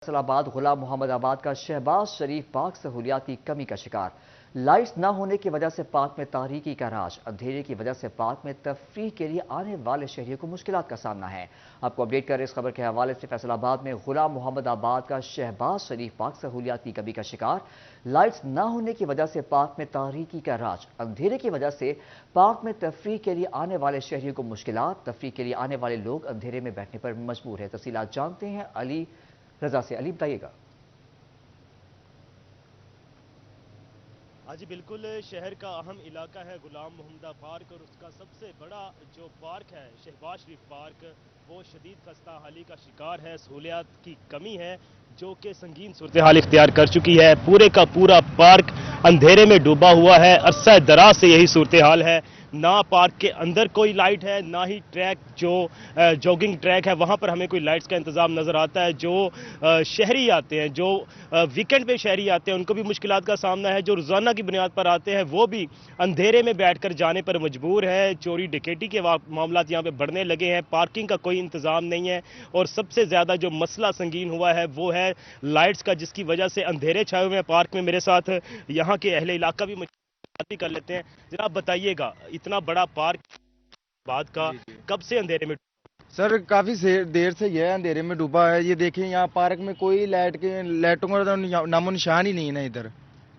फैसलाबाद गुलाम मोहम्मद आबाद का शहबाज शरीफ पार्क सहूलियात की कमी का शिकार। लाइट्स न होने की वजह से पार्क में तारीकी का राज। अंधेरे की वजह से पार्क में तफरीह के लिए आने वाले शहरियों को मुश्किलात का सामना है। आपको अपडेट करें इस खबर के हवाले से। फैसलाबाद में गुलाम मोहम्मद आबाद का शहबाज शरीफ पार्क सहूलियात की कमी का शिकार। लाइट्स न होने की वजह से पार्क में तारीकी का राज। अंधेरे की वजह से पार्क में तफरीह के लिए आने वाले शहरियों को मुश्किलात। तफरीह के लिए आने वाले लोग अंधेरे में बैठने पर मजबूर है। तफसीलात जानते हैं अली रजा से। अली बताइएगा। हाँ जी बिल्कुल, शहर का अहम इलाका है गुलाम मोहम्मद पार्क और उसका सबसे बड़ा जो पार्क है शहबाज शरीफ पार्क, वो शदीद खस्ता हाली का शिकार है। सहूलियात की कमी है जो कि संगीन सूरत हाल इख्तियार कर चुकी है। पूरे का पूरा पार्क अंधेरे में डूबा हुआ है। अरसा दराज से यही सूरत हाल है। ना पार्क के अंदर कोई लाइट है, ना ही ट्रैक जो जॉगिंग ट्रैक है वहाँ पर हमें कोई लाइट्स का इंतज़ाम नज़र आता है। जो शहरी आते हैं, जो वीकेंड पे शहरी आते हैं, उनको भी मुश्किलात का सामना है। जो रोज़ाना की बुनियाद पर आते हैं वो भी अंधेरे में बैठकर जाने पर मजबूर है। चोरी डकैती के मामला यहाँ पे बढ़ने लगे हैं। पार्किंग का कोई इंतज़ाम नहीं है और सबसे ज़्यादा जो मसला संगीन हुआ है वो है लाइट्स का, जिसकी वजह से अंधेरे छाए हुए हैं पार्क में। मेरे साथ यहाँ के अहले इलाका भी कर लेते हैं। जनाब बताइएगा, इतना बड़ा पार्क बाद का कब से अंधेरे में? सर काफी देर से यह अंधेरे में डूबा है। ये देखिए यहाँ पार्क में कोई लाइटों का तो नामो निशान ही नहीं है ना इधर।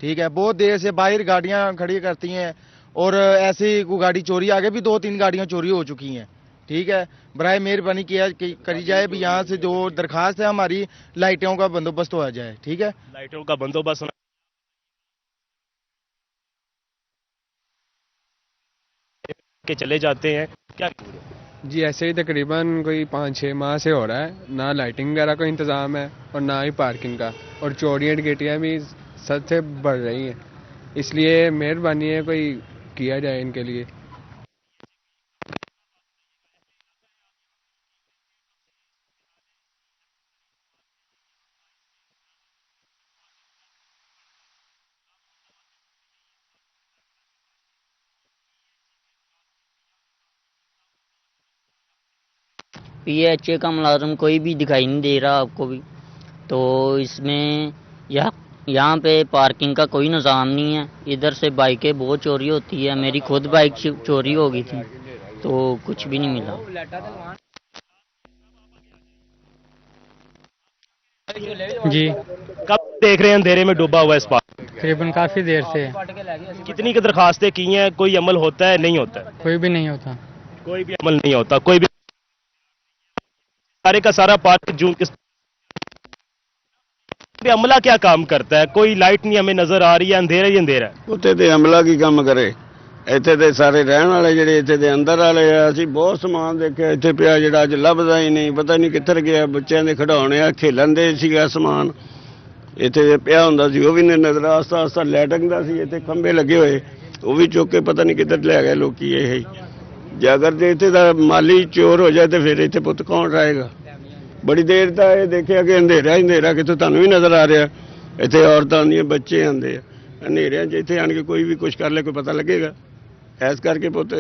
ठीक है, बहुत देर से बाहर गाड़ियां खड़ी करती हैं और ऐसे ही गाड़ी चोरी, आगे भी 2-3 गाड़ियां चोरी हो चुकी हैं। ठीक है, बराए मेहरबानी करी जाए भी यहाँ से जो दरखास्त है हमारी, लाइटों का बंदोबस्त हो जाए। ठीक है, लाइटों का बंदोबस्त के चले जाते हैं क्या? जी ऐसे ही तकरीबन कोई 5-6 माह से हो रहा है। ना लाइटिंग वगैरह का इंतज़ाम है और ना ही पार्किंग का, और चोरियाँ डकैतियाँ भी सद से बढ़ रही हैं। इसलिए मेहरबानी है कोई किया जाए इनके लिए। पीएचए का मुलाजम कोई भी दिखाई नहीं दे रहा आपको भी। तो इसमें यहाँ पे पार्किंग का कोई निज़ाम नहीं है। इधर से बाइकें बहुत चोरी होती है। मेरी खुद बाइक चोरी हो गई थी तो कुछ भी नहीं मिला। जी कब देख रहे हैं अंधेरे में डूबा हुआ इस पार्क? तकरीबन काफ़ी देर से। कितनी की दरखास्तें की हैं? कोई अमल होता है? नहीं होता है? कोई भी नहीं होता। कोई भी अमल नहीं होता। कोई भी सारे का सारा पार्क जून किस अमला क्या काम करता है? कोई लाइट नहीं हमें नजर आ रही है, अंधेरा ही अंधेरा है। ਉੱਥੇ ਤੇ ਅਮਲਾ ਕੀ ਕੰਮ ਕਰੇ? ਇੱਥੇ ਤੇ ਸਾਰੇ ਰਹਿਣ ਵਾਲੇ ਜਿਹੜੇ ਇੱਥੇ ਦੇ ਅੰਦਰ ਵਾਲੇ ਆ, ਅਸੀਂ ਬਹੁਤ ਸਮਾਨ ਦੇਖਿਆ ਇੱਥੇ ਪਿਆ ਜਿਹੜਾ ਅੱਜ ਲੱਭਦਾ ਹੀ ਨਹੀਂ, ਪਤਾ ਨਹੀਂ ਕਿੱਧਰ ਗਿਆ। ਬੱਚਿਆਂ ਦੇ ਖਿਡੌਣੇ ਆ, ਖੇਲਣ ਦੇ ਸੀਗਾ ਸਮਾਨ ਇੱਥੇ ਜੇ ਪਿਆ ਹੁੰਦਾ ਸੀ, ਉਹ ਵੀ ਨਹੀਂ ਨਜ਼ਰ। ਆਸਤਾ ਆਸਤਾ ਲਾਈਟਿੰਗ ਦਾ ਸੀ, ਇੱਥੇ ਖੰਭੇ ਲੱਗੇ ਹੋਏ, ਉਹ ਵੀ ਚੁੱਕ ਕੇ ਪਤਾ ਨਹੀਂ ਕਿੱਧਰ ਲੈ ਗਏ ਲੋਕੀ। ਇਹ ਜੇ ਅਗਰ ਜੇ ਇੱਥੇ ਦਾ ਮਾਲੀ ਚੋਰ ਹੋ ਜਾਏ ਤੇ ਫਿਰ ਇੱਥੇ ਪੁੱਤ ਕੌਣ ਰਹੇਗਾ? ਬੜੀ ਦੇਰ ਤਾਂ ਇਹ ਦੇਖਿਆ ਕਿ ਅੰਧੇਰਾ ਹੀ ਅੰਧੇਰਾ, ਕਿਤੋਂ ਤੁਹਾਨੂੰ ਵੀ ਨਜ਼ਰ ਆ ਰਿਹਾ। ਇੱਥੇ ਔਰਤਾਂ ਆਉਂਦੀਆਂ, ਬੱਚੇ ਆਉਂਦੇ ਆ, ਹਨੇਰਿਆਂ 'ਚ ਇੱਥੇ ਆਣ ਕੇ ਕੋਈ ਵੀ ਕੁਝ ਕਰ ਲੈ, ਕੋਈ ਪਤਾ ਲੱਗੇਗਾ? ਇਸ ਕਰਕੇ ਪੁੱਤ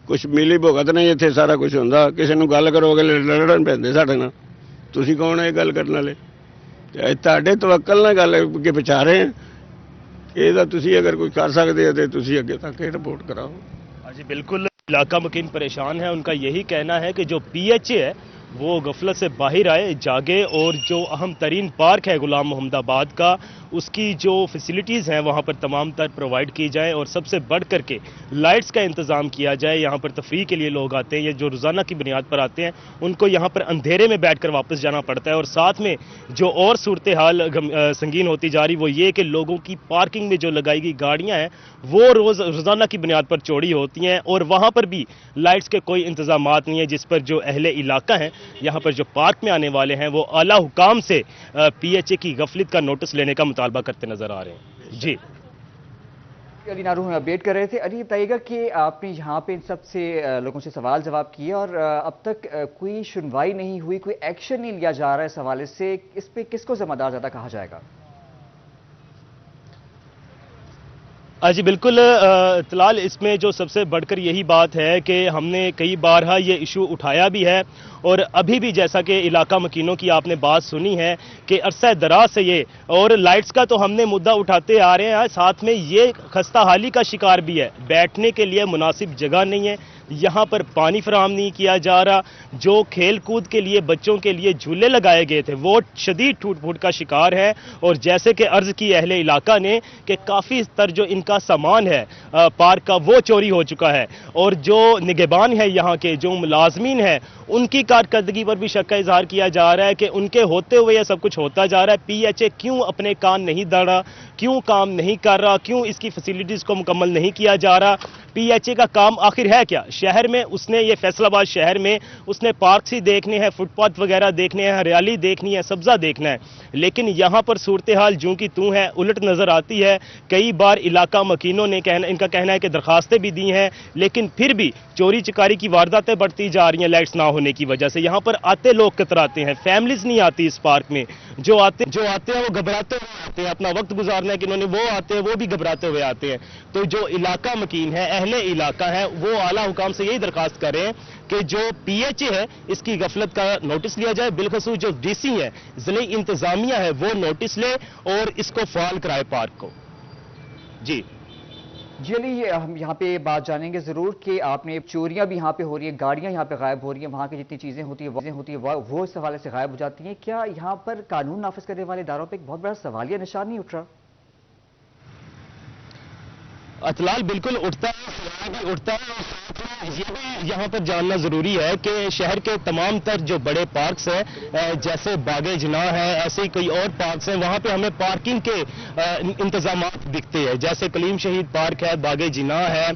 ਕੁਛ ਮਿਲੀ ਭੁਗਤ ਨਹੀਂ ਇੱਥੇ ਸਾਰਾ ਕੁਝ ਹੁੰਦਾ। ਕਿਸੇ ਨੂੰ ਗੱਲ ਕਰੋਗੇ ਲੜਨ ਪੈਂਦੇ ਸਾਡੇ ਨਾਲ। ਤੁਸੀਂ ਕੌਣ ਹੈ ਇਹ ਗੱਲ ਕਰਨ ਵਾਲੇ? ਤੇ ਤੁਹਾਡੇ ਤਵੱਕਲ ਨਾਲ ਗੱਲ ਅੱਗੇ ਪਹੁੰਚਾ ਰਹੇ ਆ। ਇਹਦਾ ਤੁਸੀਂ ਅਗਰ ਕੋਈ ਕਰ ਸਕਦੇ ਹੋ ਤੇ ਤੁਸੀਂ ਅੱਗੇ ਤੱਕ ਇਹ ਰਿਪੋर्ट कराओ। हाँ जी बिल्कुल, इलाका मुकीम परेशान है। उनका यही कहना है कि जो पीएचए है वो गफलत से बाहर आए, जागे और जो अहम तरीन पार्क है गुलाम मोहम्मद आबाद का, उसकी जो फैसिलिटीज़ हैं वहाँ पर तमाम तर प्रोवाइड की जाए और सबसे बढ़ करके लाइट्स का इंतज़ाम किया जाए। यहाँ पर तफरीह के लिए लोग आते हैं, ये जो रोज़ाना की बुनियाद पर आते हैं, उनको यहाँ पर अंधेरे में बैठ कर वापस जाना पड़ता है। और साथ में जो और सूरत हाल संगीन होती जा रही वो ये कि लोगों की पार्किंग में जो लगाई गई गाड़ियाँ हैं वो रोज़ाना की बुनियाद पर चोरी होती हैं और वहाँ पर भी लाइट्स के कोई इंतज़ाम नहीं है, जिस पर जो अहले इलाका हैं यहाँ पर जो पार्क में आने वाले हैं वो आला हुकाम से पीएचए की गफलत का नोटिस लेने का मुतालबा करते नजर आ रहे हैं। जी अली नारू में अपडेट कर रहे थे। अली बताइएगा कि आपने यहाँ पे इन सब से लोगों से सवाल जवाब किए और अब तक कोई सुनवाई नहीं हुई, कोई एक्शन नहीं लिया जा रहा है इस हवाले से। इस पे किसको जिम्मेदार ज्यादा कहा जाएगा? जी बिल्कुल तलाल, इसमें जो सबसे बढ़कर यही बात है कि हमने कई बार ये इशू उठाया भी है और अभी भी, जैसा कि इलाका मकीनों की आपने बात सुनी है कि अरसा दराज से ये, और लाइट्स का तो हमने मुद्दा उठाते आ रहे हैं, साथ में ये खस्ता हाली का शिकार भी है। बैठने के लिए मुनासिब जगह नहीं है, यहाँ पर पानी फराहम नहीं किया जा रहा, जो खेल कूद के लिए बच्चों के लिए झूले लगाए गए थे वो शदीद टूट फूट का शिकार है। और जैसे कि अर्ज की अहले इलाका ने कि काफ़ी स्तर जो इनका सामान है पार्क का वो चोरी हो चुका है, और जो निगहबान है यहाँ के जो मुलाजमीन है उनकी कारकर्दगी पर भी शक का इजहार किया जा रहा है कि उनके होते हुए यह सब कुछ होता जा रहा है। PHA क्यों अपने कान नहीं दड़ रहा, क्यों काम नहीं कर रहा, क्यों इसकी फैसिलिटीज़ को मुकम्मल नहीं किया जा रहा। PHA का काम आखिर है क्या शहर में? उसने ये फैसलाबाद शहर में उसने पार्क ही देखने हैं, फुटपाथ वगैरह देखने हैं, हरियाली देखनी है, सब्जा देखना है, लेकिन यहाँ पर सूरत हाल जूं की तूं है, उलट नज़र आती है। कई बार इलाका मकीनों ने इनका कहना है कि दरखास्तें भी दी हैं, लेकिन फिर भी चोरी चकारी की वारदातें बढ़ती जा रही हैं लाइट्स ना होने की वजह से। यहाँ पर आते लोग कतराते हैं, फैमिलीज नहीं आती इस पार्क में, जो आते हैं वो घबराते हुए आते हैं, अपना वक्त गुजारना है कि इन्होंने वो आते हैं, वो भी घबराते हुए आते हैं। तो जो इलाका मकीन है, अहले इलाका है, वो आला हुकाम से यही दरखास्त कर रहे हैं कि जो PHA है इसकी गफलत का नोटिस लिया जाए, बिलखसूस जो DC है, जिले इंतजामिया है, वो नोटिस ले और इसको फाल कराए पार्क को। जी जी अली, हम यहाँ पे बात जानेंगे ज़रूर कि आपने चोरियां भी यहाँ पे हो रही है, गाड़ियां यहाँ पे गायब हो रही हैं, वहाँ की जितनी चीज़ें होती है वो इस हवाले से गायब हो जाती हैं। क्या यहाँ पर कानून नाफिज करने वाले इदारों पे एक बहुत बड़ा सवालिया निशान नहीं उठ रहा? अतलाल बिल्कुल उठता है, सवाल भी उठता है, और साथ में ये भी यहाँ पर जानना जरूरी है कि शहर के तमाम तर जो बड़े पार्क्स हैं, जैसे बागे जिना है, ऐसे ही कई और पार्क्स हैं, वहाँ पे हमें पार्किंग के इंतजाम दिखते हैं। जैसे कलीम शहीद पार्क है, बागे जिना है,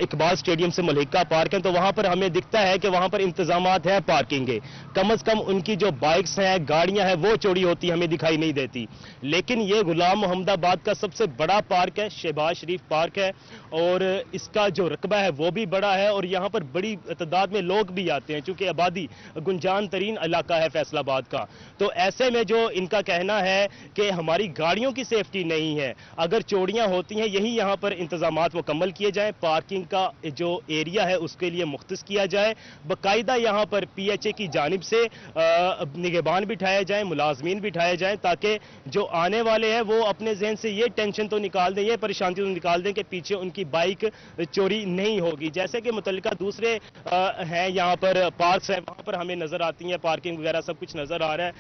इकबाल स्टेडियम से मलिका पार्क है, तो वहाँ पर हमें दिखता है कि वहाँ पर इंतजाम है पार्किंग के। कम अज कम उनकी जो बाइक्स हैं, गाड़ियाँ हैं, वो चोरी होती हमें दिखाई नहीं देती। लेकिन ये गुलाम मोहम्मदाबाद का सबसे बड़ा पार्क है, शहबाज शरीफ पार्क है, और इसका जो रकबा है वो भी बड़ा है, और यहाँ पर बड़ी तादाद में लोग भी आते हैं, चूंकि आबादी गुंजान तरीन इलाका है फैसलाबाद का। तो ऐसे में जो इनका कहना है कि हमारी गाड़ियों की सेफ्टी नहीं है, अगर चोरियां होती हैं, यही यहाँ पर इंतजामात मुकम्मल किए जाएं, पार्किंग का जो एरिया है उसके लिए मुख्तस किया जाए, बाकायदा यहाँ पर PHA की जानिब से निगहबान बिठाए जाएं, मुलाजमीन बिठाए जाएं, ताकि जो आने वाले हैं वो अपने जहन से ये टेंशन तो निकाल दें, ये परेशानी तो निकाल दें कि पीछे उनकी बाइक चोरी नहीं होगी। जैसे कि मुतल्लिका दूसरे हैं यहाँ पर पार्क्स हैं, वहाँ पर हमें नजर आती हैं, पार्किंग वगैरह सब कुछ नजर आ रहा है।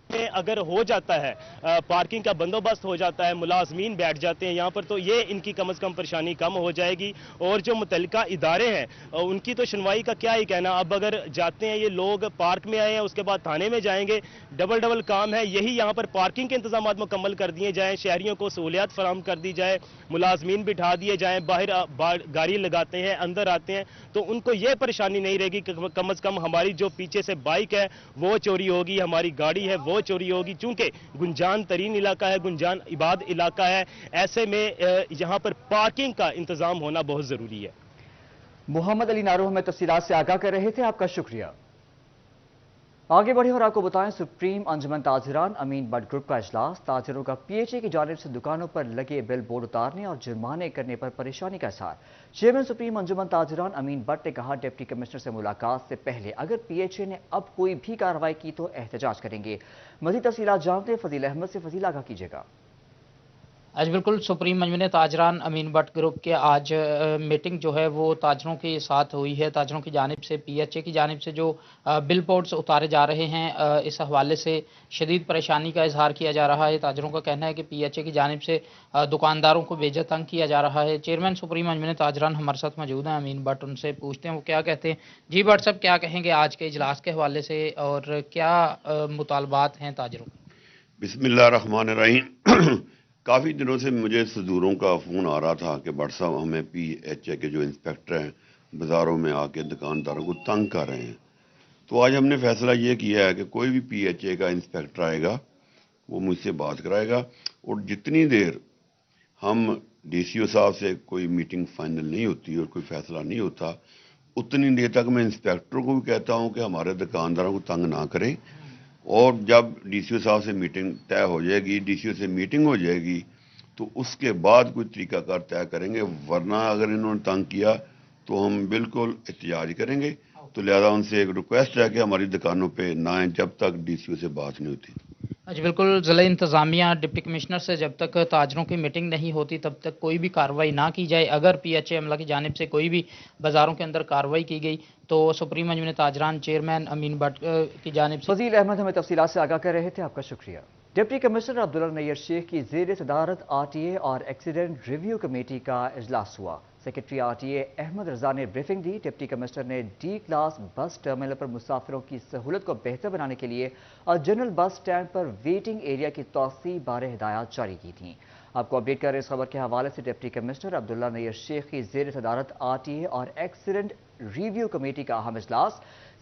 अगर हो जाता है पार्किंग का बंदोबस्त हो जाता है, मुलाजमीन बैठ जाते हैं यहाँ पर, तो ये इनकी कम से कम परेशानी कम हो जाएगी। और जो मुतल्लिका इदारे हैं उनकी तो सुनवाई का क्या ही कहना। अब अगर जाते हैं ये लोग, पार्क में आए हैं, उसके बाद थाने में जाएंगे, डबल काम है। यही यहाँ पर पार्किंग के इंतजाम मुकम्मल कर दिए जाएं, शहरियों को सहूलियात फराहम कर दी जाए, मुलाजमीन बिठा दिए जाएं, बाहर गाड़ी लगाते हैं, अंदर आते हैं, तो उनको ये परेशानी नहीं रहेगी कि कम से कम हमारी जो पीछे से बाइक है वो चोरी होगी, हमारी गाड़ी है वो चोरी होगी। चूंकि गुंजान तरीन इलाका है, गुंजान इबाद इलाका है, ऐसे में यहाँ पर पार्किंग का इंतजाम होना बहुत जरूरी है। मोहम्मद अली नारो हमें तफसीलात से आगाह कर रहे थे, आपका शुक्रिया। आगे बढ़े और आपको बताएं, सुप्रीम अंजुमन ताजिरान अमीन बट ग्रुप का इजलास, ताजिरों का PHA की जानिब से दुकानों पर लगे बिल बोर्ड उतारने और जुर्माने करने पर परेशानी का इजहार। चेयरमैन सुप्रीम अंजुमन ताजिरान अमीन बट ने कहा, डिप्टी कमिश्नर से मुलाकात से पहले अगर PHA ने अब कोई भी कार्रवाई की तो एहतजाज करेंगे। मज़ीद तफसीलात जानते हैं फजील अहमद से। फजील, आगाह कीजिएगा। आज बिल्कुल सुप्रीम अंजुमन ताजरान अमीन बट ग्रुप के आज मीटिंग जो है वो ताजरों के साथ हुई है। ताजरों की जानिब से PHA की जानिब से जो बिल बोर्ड्स उतारे जा रहे हैं, इस हवाले से शदीद परेशानी का इजहार किया जा रहा है। ताजरों का कहना है कि PHA की जानिब से दुकानदारों को बेजा तंग किया जा रहा है। चेयरमैन सुप्रीम अंजुमन ताजरान हमारे साथ मौजूद हैं अमीन बट, उनसे पूछते हैं वो क्या कहते हैं। जी बट साहब, क्या कहेंगे आज के इजलास के हवाले से और क्या मुतालबात हैं ताजरों? बिस्मिल्लाहिर्रहमानिर्रहीम। काफ़ी दिनों से मुझे मजदूरों का फ़ोन आ रहा था कि बट साहब हमें PHA के जो इंस्पेक्टर हैं बाज़ारों में आके दुकानदारों को तंग कर रहे हैं। तो आज हमने फ़ैसला ये किया है कि कोई भी PHA का इंस्पेक्टर आएगा वो मुझसे बात कराएगा, और जितनी देर हम DCO साहब से कोई मीटिंग फाइनल नहीं होती और कोई फ़ैसला नहीं होता, उतनी देर तक मैं इंस्पेक्टर को भी कहता हूँ कि हमारे दुकानदारों को तंग ना करें। और जब DCO साहब से मीटिंग तय हो जाएगी, DCO से मीटिंग हो जाएगी, تو اس کے بعد کوئی طریقہ کار طے کریں گے، ورنہ اگر انہوں نے تنگ کیا تو ہم بالکل احتجاج کریں گے. تو لہذا ان سے ایک ریکویسٹ ہے کہ ہماری دکانوں پہ نہ آئیں جب تک ڈی سی او سے بات نہیں ہوتی. جی بالکل، ضلع انتظامیہ ڈپٹی کمشنر سے جب تک تاجروں کی میٹنگ نہیں ہوتی تب تک کوئی بھی کارروائی نہ کی جائے. اگر پی ایچ اے عملہ کی جانب سے کوئی بھی بازاروں کے اندر کارروائی کی گئی تو سپریم انجمن تاجران چیئرمین امین بٹ کی جانب سے. فضیل احمد ہمیں تفصیلات سے آگاہ کر رہے تھے، آپ کا شکریہ. ڈپٹی کمشنر عبداللہ نیر شیخ کی زیر صدارت RTA اور ایکسیڈنٹ ریویو کمیٹی کا اجلاس ہوا. سیکرٹری RTA احمد رضا نے بریفنگ دی. ڈپٹی کمشنر نے ڈی کلاس بس ٹرمینل پر مسافروں کی سہولت کو بہتر بنانے کے لیے اور جنرل بس سٹینڈ پر ویٹنگ ایریا کی توسیع بارے ہدایات جاری کی تھیں. آپ کو اپڈیٹ کر رہے اس خبر کے حوالے سے ڈپٹی کمشنر عبداللہ نیر شیخ کی زیر صدارت RTA اور ایکسیڈنٹ ریویو کمیٹی کا اہم اجلاس.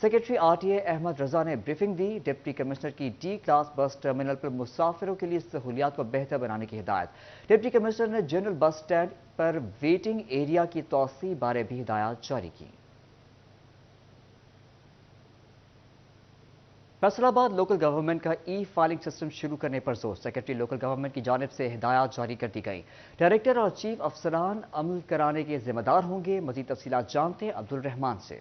سیکرٹری RTA احمد رضا نے بریفنگ دی. ڈپٹی کمشنر کی ڈی کلاس بس ٹرمینل پر مسافروں کے لیے سہولیات کو بہتر بنانے کی ہدایت. ڈپٹی کمشنر نے جنرل بس سٹینڈ پر ویٹنگ ایریا کی توسیع بارے بھی ہدایات جاری کی. فیصل آباد لوکل گورنمنٹ کا ای فائلنگ سسٹم شروع کرنے پر زور. سیکرٹری لوکل گورنمنٹ کی جانب سے ہدایات جاری کر دی گئی. ڈائریکٹر اور چیف افسران عمل کرانے کے ذمہ دار ہوں گے. مزید تفصیلات جانتے ہیں عبدالرحمان سے.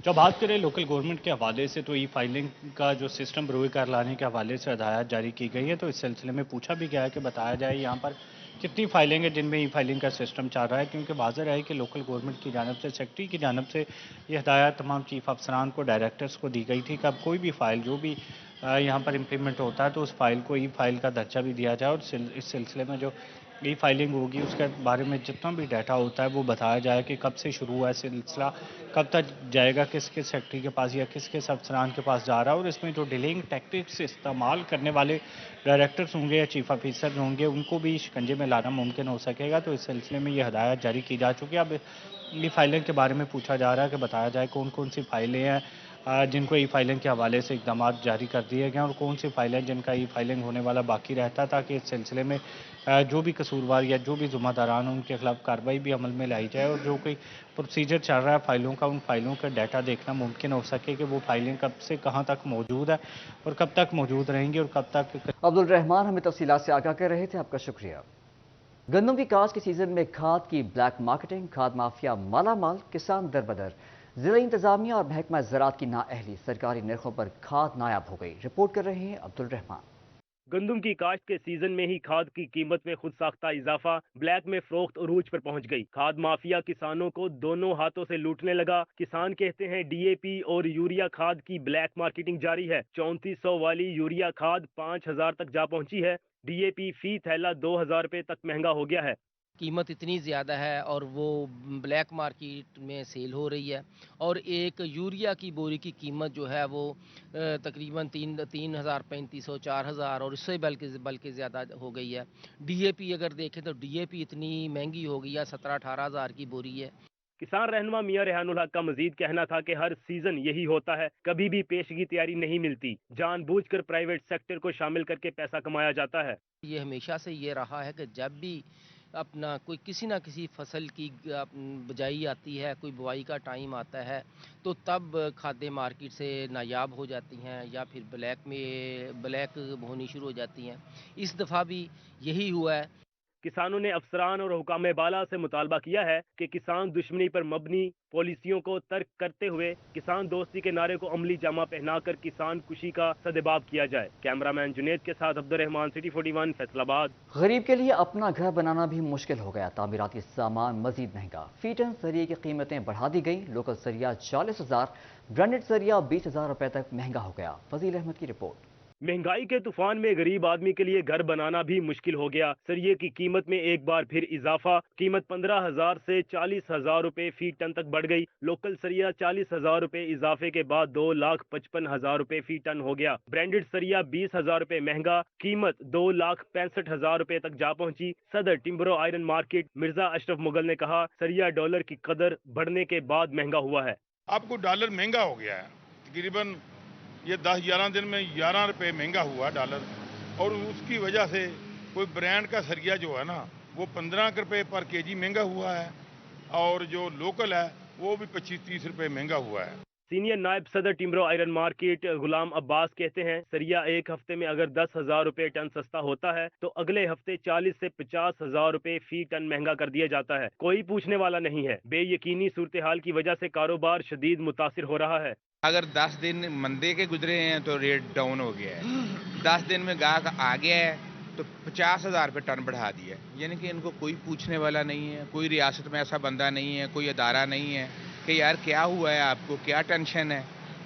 جب بات کریں لوکل گورنمنٹ کے حوالے سے تو ای فائلنگ کا جو سسٹم بروئے کار لانے کے حوالے سے ہدایات جاری کی گئی ہے. تو اس سلسلے میں پوچھا بھی گیا ہے کہ بتایا جائے یہاں پر کتنی فائلنگ ہے جن میں ای فائلنگ کا سسٹم چل رہا ہے، کیونکہ واضح ہے کہ لوکل گورنمنٹ کی جانب سے سیکرٹری کی جانب سے یہ ہدایات تمام چیف افسران کو ڈائریکٹرز کو دی گئی تھی کہ اب کوئی بھی فائل جو بھی یہاں پر امپلیمنٹ ہوتا ہے تو اس فائل کو ای فائل کا درجہ بھی دیا جائے، اور اس سلسلے میں جو ای فائلنگ ہوگی اس کے بارے میں جتنا بھی ڈیٹا ہوتا ہے وہ بتایا جائے کہ کب سے شروع ہوا ہے سلسلہ، کب تک جائے گا، کس کس سیکرٹری کے پاس یا کس کس افسران کے پاس جا رہا ہے، اور اس میں جو ڈیلنگ ٹیکٹکس استعمال کرنے والے ڈائریکٹرز ہوں گے یا چیف آفیسر ہوں گے ان کو بھی شکنجے میں لانا ممکن ہو سکے گا. تو اس سلسلے میں یہ ہدایت جاری کی جا چکی ہے. اب ای فائلنگ کے بارے میں پوچھا جا رہا ہے کہ بتایا جائے کون کون سی فائلیں ہیں جن کو ای فائلنگ کے حوالے سے اقدامات جاری کر دیے گئے ہیں، اور کون سی فائلیں جن کا ای فائلنگ ہونے والا باقی رہتا ہے، تاکہ اس سلسلے میں جو بھی قصوروار یا جو بھی ذمہ داران ہیں ان کے خلاف کارروائی بھی عمل میں لائی جائے، اور جو کوئی پروسیجر چل رہا ہے فائلوں کا ان فائلوں کا ڈیٹا دیکھنا ممکن ہو سکے کہ وہ فائلیں کب سے کہاں تک موجود ہے اور کب تک موجود رہیں گی اور کب تک. عبدالرحمان ہمیں تفصیلات سے آگاہ کر رہے تھے، آپ کا شکریہ. گندم کی کاشت کے سیزن میں کھاد کی بلیک مارکیٹنگ، کھاد مافیا مالا مال، کسان در بدر. ضلع انتظامیہ اور محکمہ زراعت کی نااہلی، سرکاری نرخوں پر کھاد نایاب ہو گئی. رپورٹ کر رہے ہیں عبدالرحمان. گندم کی کاشت کے سیزن میں ہی کھاد کی قیمت میں خود ساختہ اضافہ، بلیک میں فروخت عروج پر پہنچ گئی. کھاد مافیا کسانوں کو دونوں ہاتھوں سے لوٹنے لگا. کسان کہتے ہیں ڈی اے پی اور یوریا کھاد کی بلیک مارکیٹنگ جاری ہے. 3400 والی یوریا کھاد 5000 تک جا پہنچی ہے. ڈی اے پی فی تھیلا 2000 روپے تک مہنگا ہو گیا ہے. قیمت اتنی زیادہ ہے اور وہ بلیک مارکیٹ میں سیل ہو رہی ہے، اور ایک یوریا کی بوری کی قیمت جو ہے وہ تقریباً 3500 4000 اور اس سے بلکہ زیادہ ہو گئی ہے. ڈی اے پی اگر دیکھیں تو ڈی اے پی اتنی مہنگی ہو گئی ہے، 17-18 ہزار کی بوری ہے. کسان رہنما میاں ریحان الحق کا مزید کہنا تھا کہ ہر سیزن یہی ہوتا ہے، کبھی بھی پیشگی تیاری نہیں ملتی، جان بوجھ کر پرائیویٹ سیکٹر کو شامل کر کے پیسہ کمایا جاتا ہے. یہ ہمیشہ سے یہ رہا ہے کہ جب بھی اپنا کوئی کسی نہ کسی فصل کی بجائی آتی ہے، کوئی بوائی کا ٹائم آتا ہے تو تب کھادیں مارکیٹ سے نایاب ہو جاتی ہیں یا پھر بلیک ہونی شروع ہو جاتی ہیں. اس دفعہ بھی یہی ہوا ہے. کسانوں نے افسران اور حکام بالا سے مطالبہ کیا ہے کہ کسان دشمنی پر مبنی پالیسیوں کو ترک کرتے ہوئے کسان دوستی کے نعرے کو عملی جامہ پہنا کر کسان کشی کا سدباب کیا جائے. کیمرامین جنید کے ساتھ عبدالرحمان، سٹی 41، فیصل آباد. غریب کے لیے اپنا گھر بنانا بھی مشکل ہو گیا. تعمیراتی سامان مزید مہنگا. فی ٹن سریے کی قیمتیں بڑھا دی گئیں. لوکل سریا 40,000، برانڈڈ سریا 20,000 روپے تک مہنگا ہو گیا. فضیل احمد کی رپورٹ. مہنگائی کے طوفان میں غریب آدمی کے لیے گھر بنانا بھی مشکل ہو گیا. سریے کی قیمت میں ایک بار پھر اضافہ. قیمت 15,000 سے 40,000 روپے فی ٹن تک بڑھ گئی. لوکل سریا 40,000 روپے اضافے کے بعد 2,55,000 روپے فی ٹن ہو گیا. برانڈڈ سریا 20,000 روپے مہنگا. قیمت 2,65,000 روپے تک جا پہنچی. صدر ٹمبرو آئرن مارکیٹ مرزا اشرف مغل نے کہا سریا ڈالر کی قدر بڑھنے کے بعد مہنگا ہوا ہے. آپ کو ڈالر مہنگا ہو گیا ہے، تقریباً یہ 10-11 دن میں 11 روپے مہنگا ہوا ڈالر، اور اس کی وجہ سے کوئی برانڈ کا سریا جو ہے نا وہ 15 روپے پر کے جی مہنگا ہوا ہے، اور جو لوکل ہے وہ بھی 25-30 روپے مہنگا ہوا ہے. सीनियर नायब सदर टिम्बरो आयरन मार्केट गुलाम अब्बास कहते हैं, सरिया एक हफ्ते में अगर 10,000 रुपए टन सस्ता होता है तो अगले हफ्ते 40 से 50,000 रुपए फी टन महंगा कर दिया जाता है। कोई पूछने वाला नहीं है। बेयकीनी सूरत हाल की वजह से कारोबार शदीद मुतासिर हो रहा है। अगर 10 दिन मंदे के गुजरे हैं तो रेट डाउन हो गया है, 10 दिन में गाहक आ गया है तो 50,000 पे टन बढ़ा दिया है। यानी कि इनको कोई पूछने वाला नहीं है, कोई रियासत में ऐसा बंदा नहीं है, कोई अदारा नहीं है कि यार क्या हुआ है, आपको क्या टेंशन है,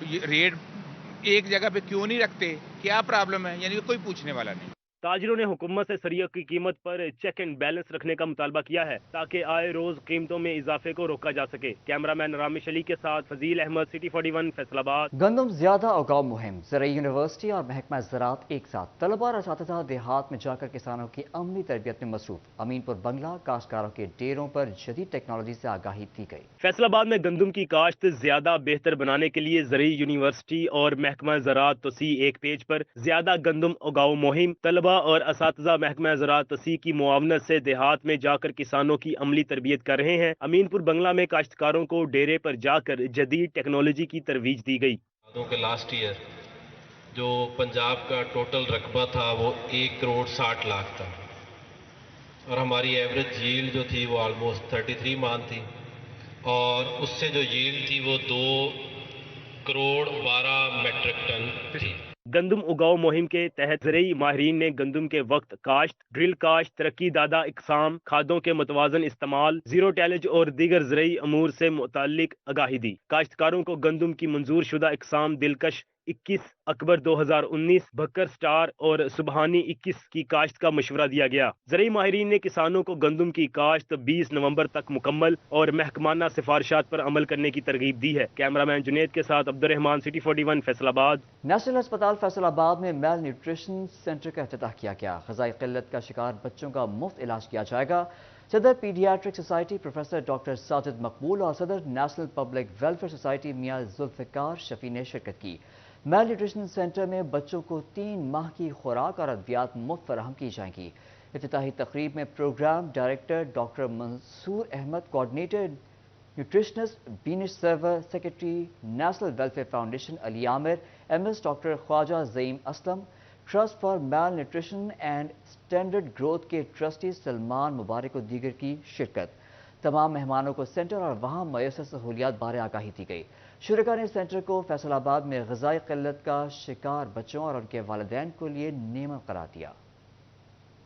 ये रेट एक जगह पे क्यों नहीं रखते, क्या प्रॉब्लम है, यानी कि कोई पूछने वाला नहीं। ताजिरों ने हुकूमत से सरिया की कीमत पर चेक एंड बैलेंस रखने का मुतालबा किया है ताकि आए रोज कीमतों में इजाफे को रोका जा सके। कैमरामैन रामिश अली के साथ फजील अहमद, सिटी 41 फैसलाबाद। गंदम ज्यादा उगाव मुहिम, ज़राई यूनिवर्सिटी और महकमा ज़राअत एक साथ। तलबा और असातिज़ा देहात में जाकर किसानों की अमली तरबियत में मसरूफ। अमीनपुर बंगला काश्तकारों के डेरों पर जदीद टेक्नोलॉजी से आगाही दी गई। फैसलाबाद में गंदम की काश्त ज्यादा बेहतर बनाने के लिए ज़राई यूनिवर्सिटी और महकमा ज़राअत तोसी एक पेज पर ज्यादा गंदम उगाओ मुहिम, तलबा और असातिज़ा महकमा ज़राअत तोसी की मुआवनत से देहात में जाकर किसानों की अमली तरबियत कर रहे हैं। अमीनपुर बंगला में काश्तकारों को डेरे पर जाकर जदीद टेक्नोलॉजी की तरवीज दी गई। लास्ट ईयर जो पंजाब का टोटल रकबा था वो 1 करोड़ 60 लाख था और हमारी एवरेज यील्ड जो थी वो ऑलमोस्ट 33 मान थी और उससे जो यील्ड थी वो 2 करोड़ 12 मेट्रिक टन थी। गंदम उगाओ मुहिम के तहत ज़राई माहिरीन ने गंदम के वक्त काश्त, ड्रिल काश्त, तरक्की दादा इकसाम, खादों के मुतवाजन इस्तेमाल, जीरो टैलेज और दीगर ज़राई अमूर से मुतालिक आगाही दी। काश्तकारों को गंदम की मंजूर शुदा इकसाम दिलकश 21 अक्बर 2019, बकर स्टार और सुबहानी 21 की काश्त का मशवरा दिया गया। ज़राई माहिरीन ने किसानों को गंदम की काश्त 20 नवंबर तक मुकम्मल और महकमाना सिफारिशात पर अमल करने की तरगीब दी है। कैमरामैन जुनेद के साथ अब्दुर्रहमान, सिटी 41 फैसलाबाद। नेशनल अस्पताल फैसलाबाद में मेल न्यूट्रिशन सेंटर का इफ्तिताह किया गया। ग़िज़ाई क़िल्लत का शिकार बच्चों का मुफ्त इलाज किया जाएगा। सदर paediatric society professor doctor Sajid मकबूल और सदर नेशनल पब्लिक वेलफेयर सोसाइटी मियां जुल्फ़िकार शफी ने शिरकत की। मेल न्यूट्रिशन सेंटर में बच्चों को 3 माह की खुराक और अद्वियात मुफ्त फराहम की जाएंगी। इफ्तिताही तकरीब में program director doctor Mansoor Ahmed, coordinator nutritionist Beenish Sarwar, secretary national welfare foundation Ali Aamir, MS doctor Khawaja Zaeem Aslam, trust for male nutrition and standard growth के ट्रस्टी सलमान मुबारक और दीगर की शिरकत। तमाम मेहमानों को सेंटर और वहाँ मयसर सहूलियात बारे आगाही दी गई। शुरका ने सेंटर को फैसलाबाद में ग़िज़ाई क़िल्लत का शिकार बच्चों और उनके वालिदैन के लिए नेमत करार दिया।